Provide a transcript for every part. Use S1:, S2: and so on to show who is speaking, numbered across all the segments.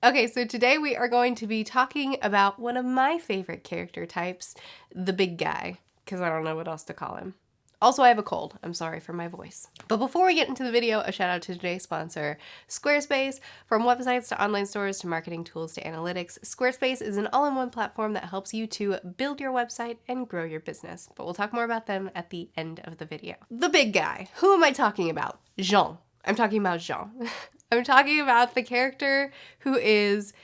S1: Okay, so today we are going to be talking about one of my favorite character types, the big guy, because I don't know what else to call him. Also, I have a cold. I'm sorry for my voice. But before we get into the video, a shout out to today's sponsor, Squarespace. From websites to online stores to marketing tools to analytics, Squarespace is an all-in-one platform that helps you to build your website and grow your business. But we'll talk more about them at the end of the video. The big guy. Who am I talking about? Jean. I'm talking about Jean. I'm talking about the character who is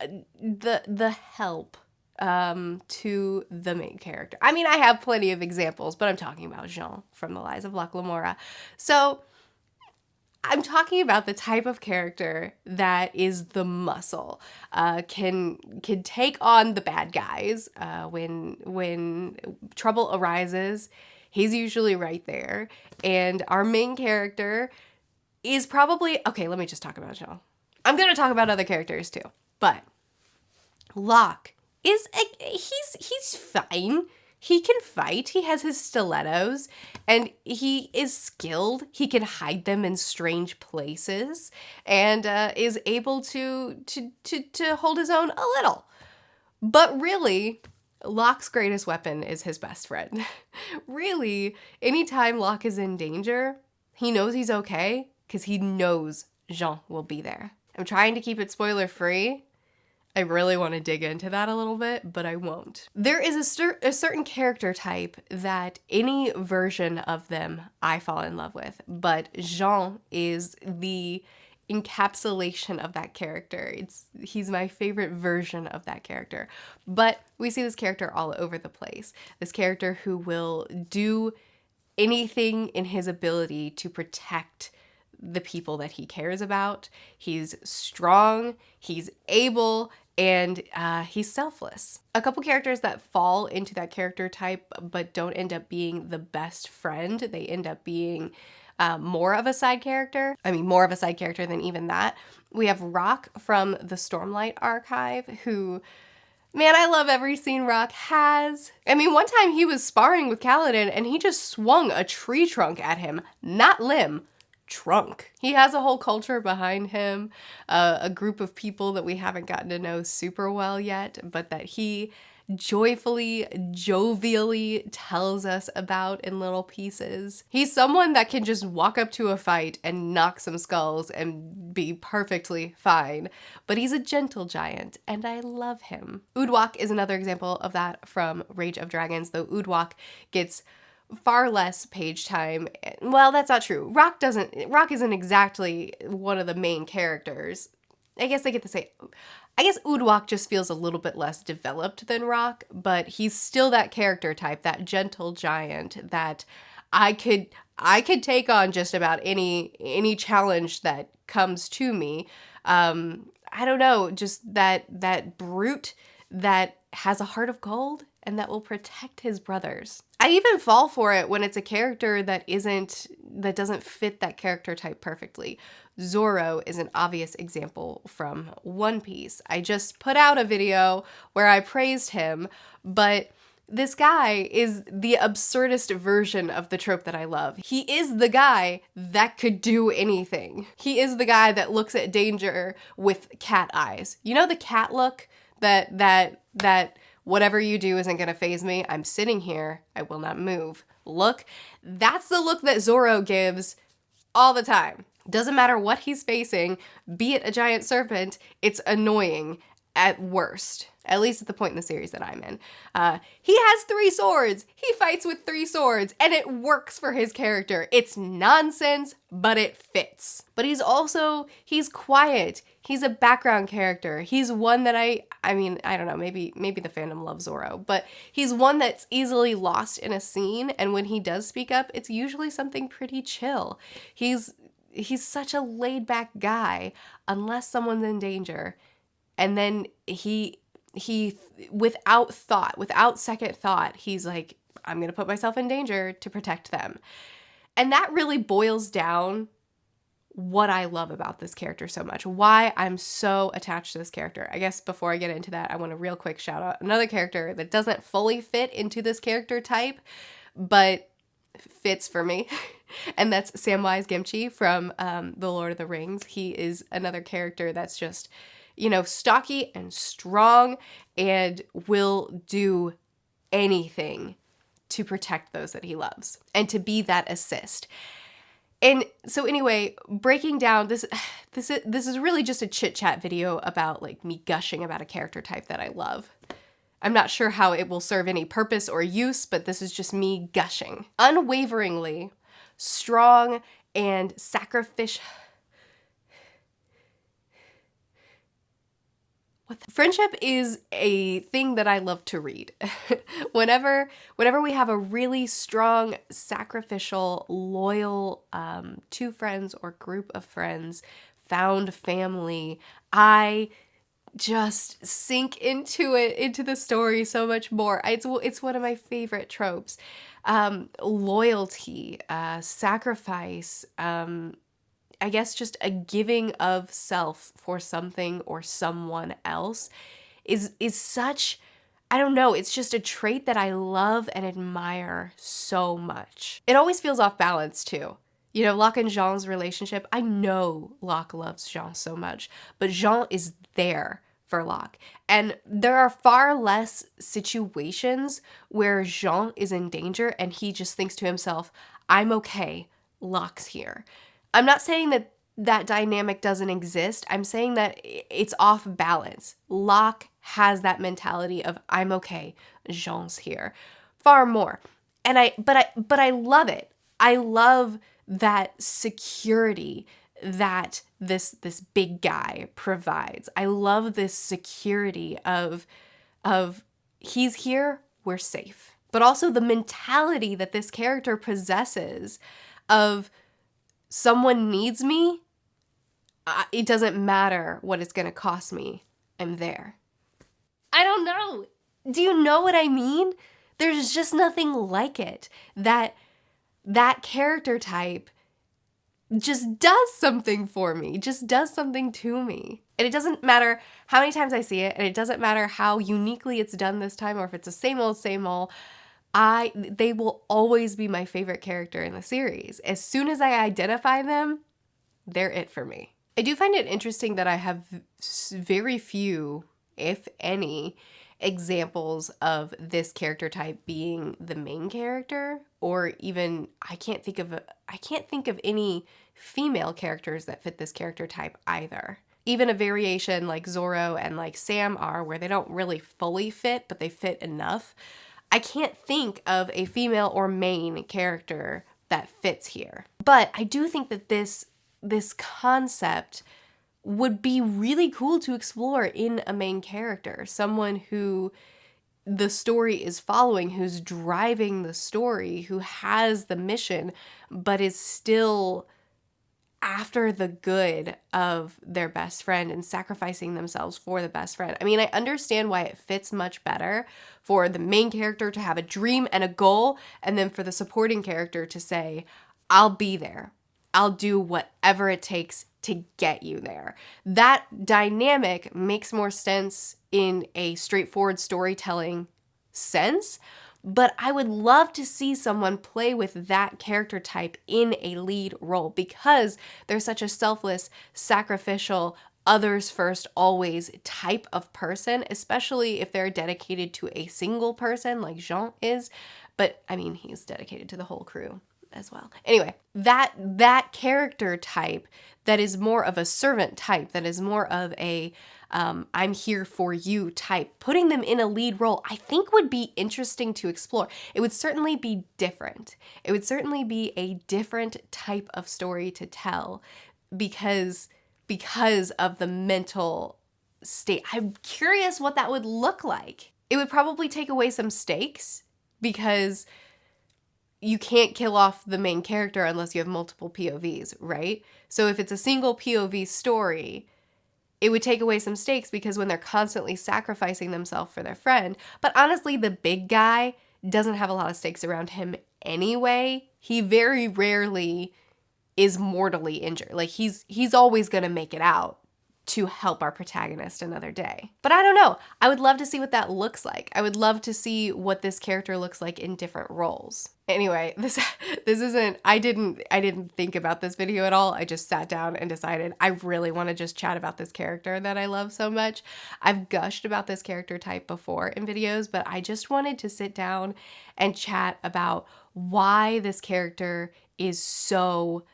S1: the help to the main character. I mean, I have plenty of examples, but I'm talking about Jean from The Lies of Locke Lamora. So I'm talking about the type of character that is the muscle, can take on the bad guys when trouble arises. He's usually right there, and our main character is probably, okay, let me just talk about Jean. I'm going to talk about other characters too, but Locke is, he's fine. He can fight. He has his stilettos, and he is skilled. He can hide them in strange places, and is able to hold his own a little. But really, Locke's greatest weapon is his best friend. Really, anytime Locke is in danger, he knows he's okay because he knows Jean will be there. I'm trying to keep it spoiler free. I really want to dig into that a little bit, but I won't. There is a certain character type that any version of them I fall in love with, but Jean is the encapsulation of that character. He's my favorite version of that character. But we see this character all over the place. This character who will do anything in his ability to protect the people that he cares about. He's strong, he's able, and he's selfless. A couple characters that fall into that character type but don't end up being the best friend. They end up being more of a side character. I mean, more of a side character than even that. We have Rock from the Stormlight Archive, who, man, I love every scene Rock has. I mean, one time he was sparring with Kaladin and he just swung a tree trunk at him. Not limb, trunk. He has a whole culture behind him, a group of people that we haven't gotten to know super well yet, but that he joyfully, jovially tells us about in little pieces. He's someone that can just walk up to a fight and knock some skulls and be perfectly fine, but he's a gentle giant, and I love him. Udwak is another example of that from Rage of Dragons, though Udwak gets far less page time. Well, that's not true. Rock isn't exactly one of the main characters. I guess Udwak just feels a little bit less developed than Rock, but he's still that character type, that gentle giant that I could take on just about any challenge that comes to me. I don't know, just that brute that has a heart of gold and that will protect his brothers. I even fall for it when it's a character that doesn't fit that character type perfectly. Zorro is an obvious example from One Piece. I just put out a video where I praised him, but this guy is the absurdist version of the trope that I love. He is the guy that could do anything. He is the guy that looks at danger with cat eyes. You know the cat look that whatever you do isn't gonna faze me. I'm sitting here, I will not move. Look, that's the look that Zorro gives all the time. Doesn't matter what he's facing, be it a giant serpent, it's annoying at worst. At least at the point in the series that I'm in. He has 3 swords. He fights with 3 swords, and it works for his character. It's nonsense, but it fits. But he's quiet. He's a background character. He's one that I don't know, maybe the fandom loves Zorro, but he's one that's easily lost in a scene, and when he does speak up, it's usually something pretty chill. He's such a laid-back guy, unless someone's in danger. And then he without second thought, he's like, I'm going to put myself in danger to protect them. And that really boils down what I love about this character so much, why I'm so attached to this character. I guess before I get into that, I want to real quick shout out another character that doesn't fully fit into this character type, but fits for me. And that's Samwise Gamgee from The Lord of the Rings. He is another character that's just you know, stocky and strong and will do anything to protect those that he loves and to be that assist. And so anyway, breaking down this is really just a chit chat video about like me gushing about a character type that I love. I'm not sure how it will serve any purpose or use, but this is just me gushing. Unwaveringly strong and sacrificial. Friendship is a thing that I love to read. whenever we have a really strong, sacrificial, loyal two friends or group of friends, found family, I just sink into it, into the story so much more. It's one of my favorite tropes. Loyalty, sacrifice, I guess just a giving of self for something or someone else is such, I don't know, it's just a trait that I love and admire so much. It always feels off balance too. You know, Locke and Jean's relationship, I know Locke loves Jean so much, but Jean is there for Locke. And there are far less situations where Jean is in danger and he just thinks to himself, I'm okay, Locke's here. I'm not saying that that dynamic doesn't exist. I'm saying that it's off balance. Locke has that mentality of I'm okay, Jean's here, far more. And but I love it. I love that security that this big guy provides. I love this security of he's here, we're safe. But also the mentality that this character possesses of someone needs me, it doesn't matter what it's going to cost me, I'm there. I don't know. Do you know what I mean? There's just nothing like it. That character type just does something for me, just does something to me. And it doesn't matter how many times I see it, and it doesn't matter how uniquely it's done this time, or if it's the same old, they will always be my favorite character in the series. As soon as I identify them, they're it for me. I do find it interesting that I have very few, if any, examples of this character type being the main character, or even I can't think of any female characters that fit this character type either. Even a variation like Zorro and like Sam are, where they don't really fully fit, but they fit enough. I can't think of a female or main character that fits here. But I do think that this concept would be really cool to explore in a main character. Someone who the story is following, who's driving the story, who has the mission, but is still after the good of their best friend and sacrificing themselves for the best friend. I mean, I understand why it fits much better for the main character to have a dream and a goal, and then for the supporting character to say, I'll be there. I'll do whatever it takes to get you there. That dynamic makes more sense in a straightforward storytelling sense, but I would love to see someone play with that character type in a lead role, because they're such a selfless, sacrificial, others first always type of person, especially if they're dedicated to a single person like Jean is. But I mean, he's dedicated to the whole crew as well. Anyway, that character type that is more of a servant type, that is more of a I'm here for you type, putting them in a lead role, I think would be interesting to explore. It would certainly be different. It would certainly be a different type of story to tell because of the mental state. I'm curious what that would look like. It would probably take away some stakes because you can't kill off the main character unless you have multiple POVs, right? So if it's a single POV story, it would take away some stakes because when they're constantly sacrificing themselves for their friend, but honestly, the big guy doesn't have a lot of stakes around him anyway. He very rarely is mortally injured. Like he's always going to make it out to help our protagonist another day. But I don't know. I would love to see what that looks like. I would love to see what this character looks like in different roles. Anyway, this isn't, I didn't think about this video at all. I just sat down and decided I really want to just chat about this character that I love so much. I've gushed about this character type before in videos, but I just wanted to sit down and chat about why this character is so,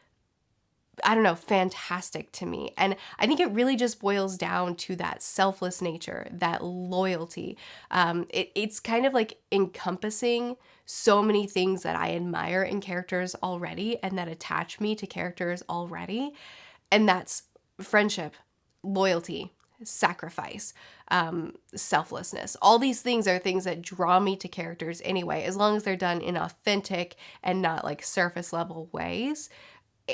S1: I don't know, fantastic to me. And I think it really just boils down to that selfless nature, that loyalty. It's kind of like encompassing so many things that I admire in characters already and that attach me to characters already. And that's friendship, loyalty, sacrifice, selflessness. All these things are things that draw me to characters anyway, as long as they're done in authentic and not like surface level ways.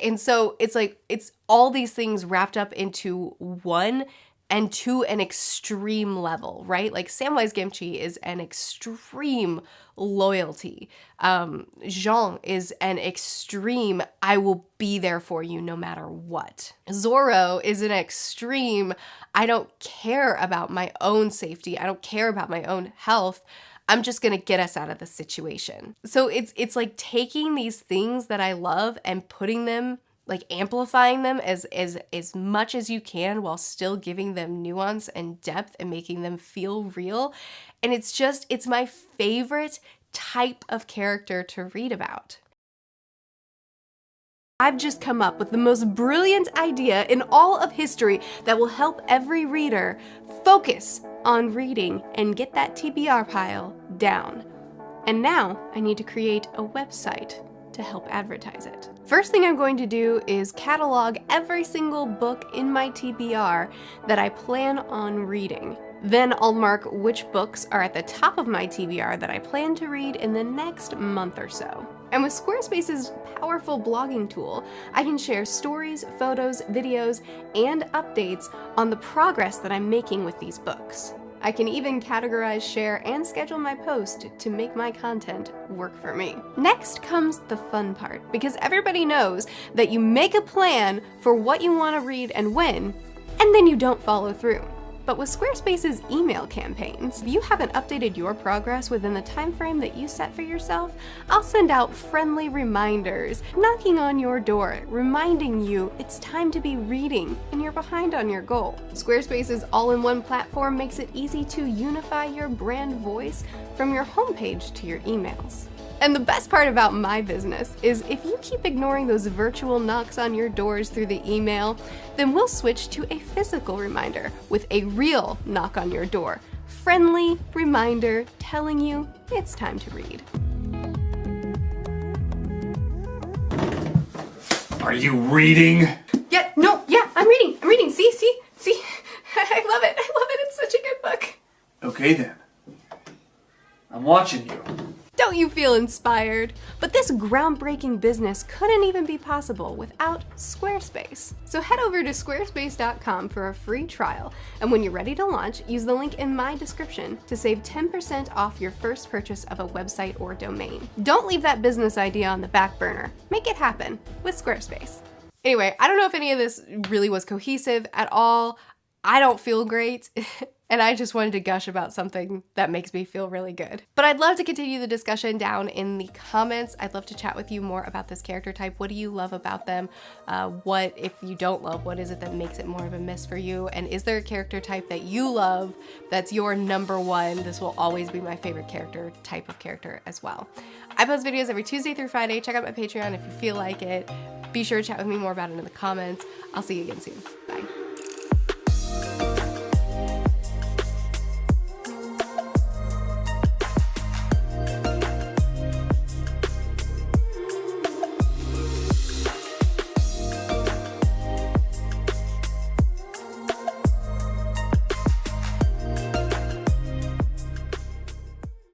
S1: And so it's like, it's all these things wrapped up into one and to an extreme level, right? Like Samwise Gamgee is an extreme loyalty. Jean is an extreme, I will be there for you no matter what. Zorro is an extreme, I don't care about my own safety. I don't care about my own health. I'm just gonna get us out of the situation. So it's like taking these things that I love and putting them, like amplifying them as much as you can while still giving them nuance and depth and making them feel real. And it's my favorite type of character to read about. I've just come up with the most brilliant idea in all of history that will help every reader focus on reading and get that TBR pile down. And now I need to create a website to help advertise it. First thing I'm going to do is catalog every single book in my TBR that I plan on reading. Then I'll mark which books are at the top of my TBR that I plan to read in the next month or so. And with Squarespace's powerful blogging tool, I can share stories, photos, videos, and updates on the progress that I'm making with these books. I can even categorize, share, and schedule my post to make my content work for me. Next comes the fun part, because everybody knows that you make a plan for what you want to read and when, and then you don't follow through. But with Squarespace's email campaigns, if you haven't updated your progress within the time frame that you set for yourself, I'll send out friendly reminders, knocking on your door, reminding you it's time to be reading and you're behind on your goal. Squarespace's all-in-one platform makes it easy to unify your brand voice from your homepage to your emails. And the best part about my business is if you keep ignoring those virtual knocks on your doors through the email, then we'll switch to a physical reminder with a real knock on your door. Friendly reminder telling you it's time to read.
S2: Are you reading?
S1: Yeah, I'm reading. See? I love it. It's such a good book.
S2: Okay then. I'm watching you.
S1: Don't you feel inspired? But this groundbreaking business couldn't even be possible without Squarespace. So head over to squarespace.com for a free trial, and when you're ready to launch, use the link in my description to save 10% off your first purchase of a website or domain. Don't leave that business idea on the back burner. Make it happen with Squarespace. Anyway, I don't know if any of this really was cohesive at all. I don't feel great. And I just wanted to gush about something that makes me feel really good. But I'd love to continue the discussion down in the comments. I'd love to chat with you more about this character type. What do you love about them? What, if you don't love, what is it that makes it more of a miss for you? And is there a character type that you love that's your number one? This will always be my favorite character type of character as well. I post videos every Tuesday through Friday. Check out my Patreon if you feel like it. Be sure to chat with me more about it in the comments. I'll see you again soon.